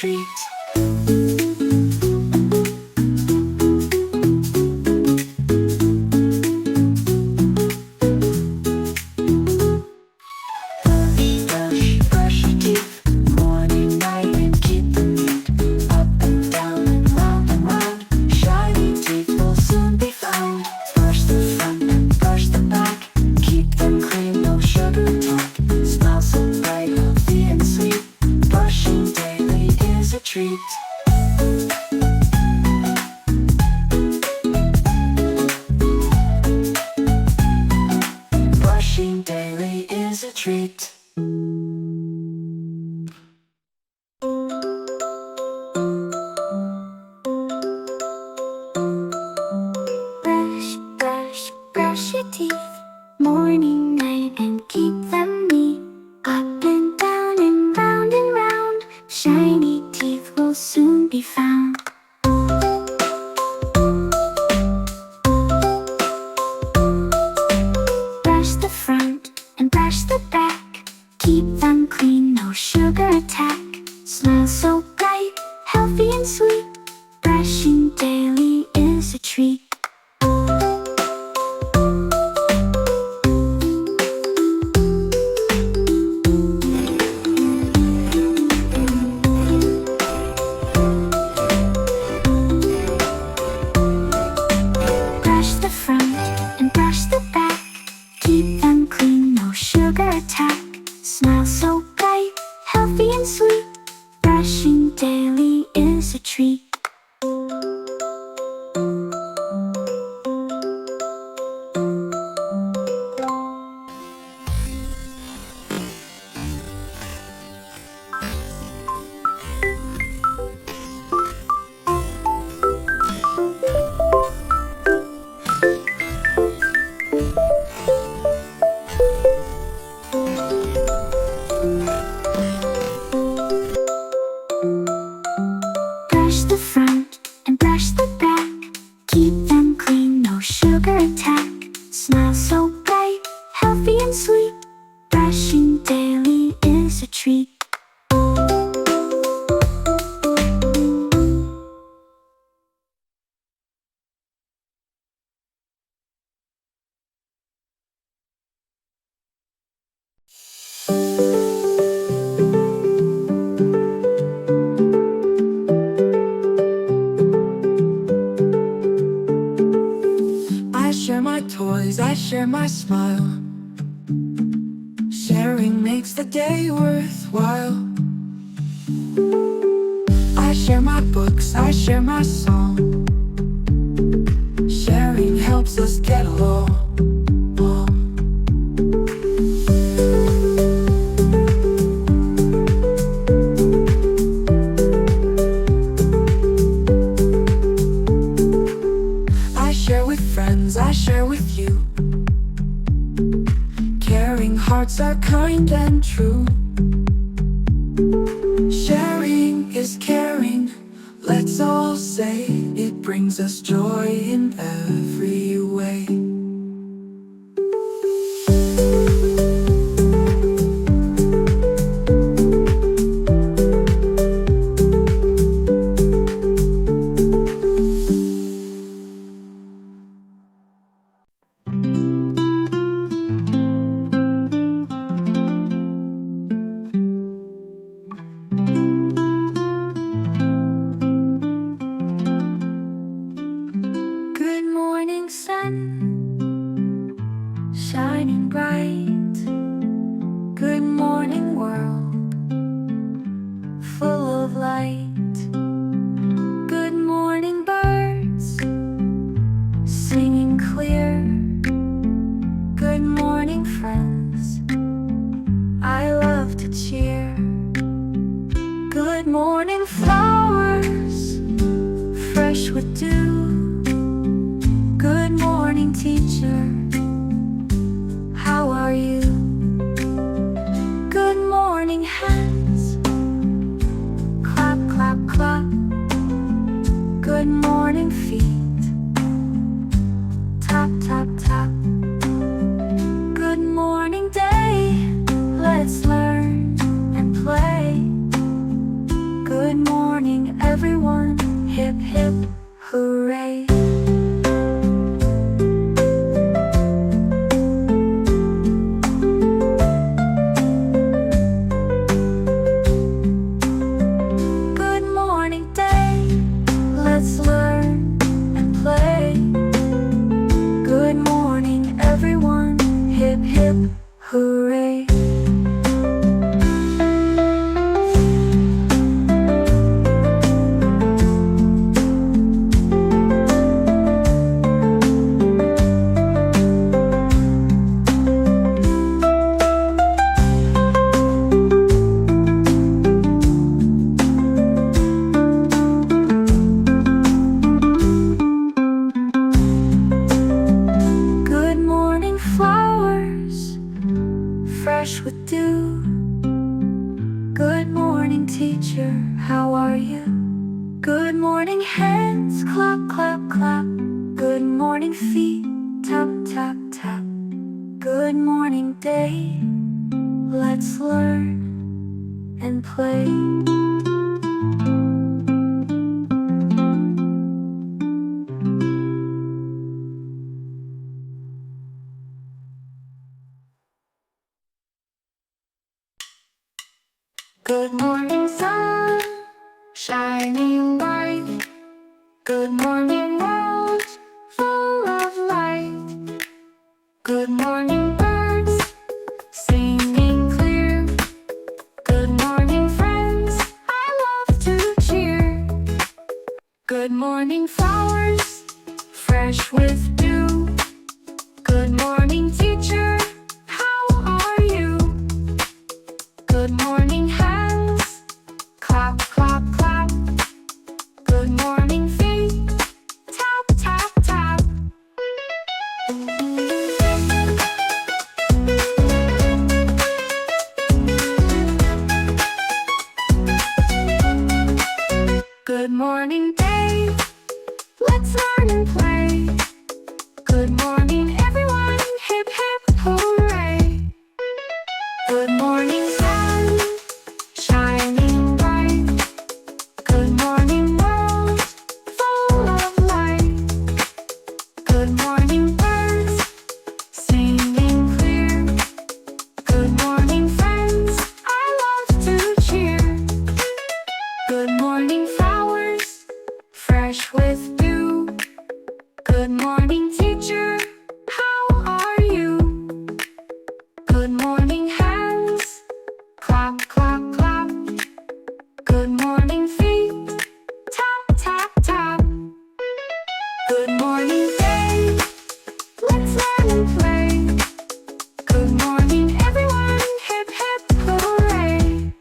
treat. Brush your teeth, morning, night, and keep them neat. Up and down and round, shiny teeth will soon be found. Brush the front and brush the back, keep them clean, no sugar talk. Smile so bright, healthy and sweet, brushing daily is a treat. Brushing daily is a treat. Brush your teeth, morning, night, and keep them neat. Up and down and round, shiny teeth will soon be found. Brush the front and brush the back, keep them clean, no sugar attack. Smile so bright, healthy and sweet, brushing daily is a treat. Brush the front and brush the back, keep them clean, no sugar attack. Smile so bright, healthy and sweet, brushing daily is a treat. Brush the front and brush the back, keep them clean, no sugar attack. Smile so bright, healthy and sweet, brushing daily is a treat. I share my toys, I share my smile. Sharing makes the day worthwhile. I share my books, I share my song. Sharing helps us get along. I share with friends, I share with you. Caring hearts are kind and true. Sharing is caring, let's all say. It brings us joy in every way. Good morning, sun, shining bright. Good morning, world, full of light. Good morning, birds, singing clear. Good morning, friends, I love to cheer. Good morning, flowers, fresh with dew. Good morning, teacher, how are you? Good morning, hands, clap, clap, clap. Good morning, feet, tap, tap, tap. Good morning, day, let's learn and play. Good morning. hip hip hooray. Good morning day, let's learn and play. Good morning everyone, hip hip hooray. Good morning flowers, fresh with dew. Good morning teacher, how are you? Good morning hands, clap clap clap. Good morning feet, tap tap tap. Good morning day, let's learn and play. Good morning sun, shining bright. Good morning world, full of light. Good morning birds, singing clear. Good morning friends, I love to cheer. Good morning flowers, fresh with dew. Good morning teacher, how are you? Good morning hands, clap clap clap. Good morning feet, tap tap tap. Good morning day, let's learn and play. Good morning everyone, hip hip hooray. Good morning sun, shining bright. Good morning world, full of light. Good morning birds, singing clear. Good morning friends, I love to cheer. Good morning flowers, fresh with dew. Good morning teacher, how are you? Good morning hands, clap clap clap. Good morning feet, tap tap tap. Good morning day, let's learn and play. Good morning everyone, hip hip hooray.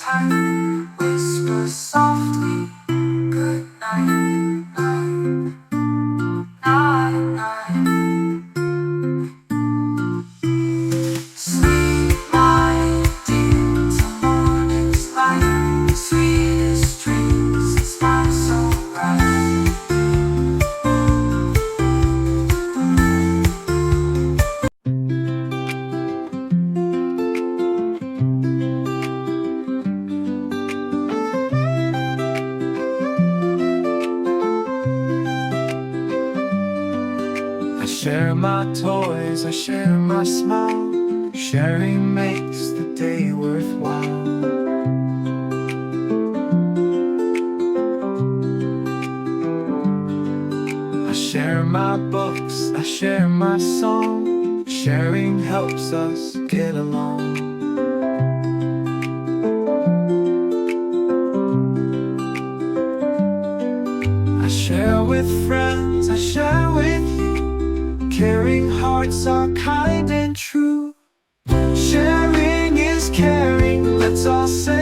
time, whisper softly, good night, night, night, night. Sleep, my dear, till morning's light, sweetest dreams and smile so bright. I share my toys, I share my smile. Sharing makes the day worthwhile. I share my books, I share my song. Sharing helps us get along. I share with friends, I share with you. Caring hearts are kind and true. Sharing is caring, let's all say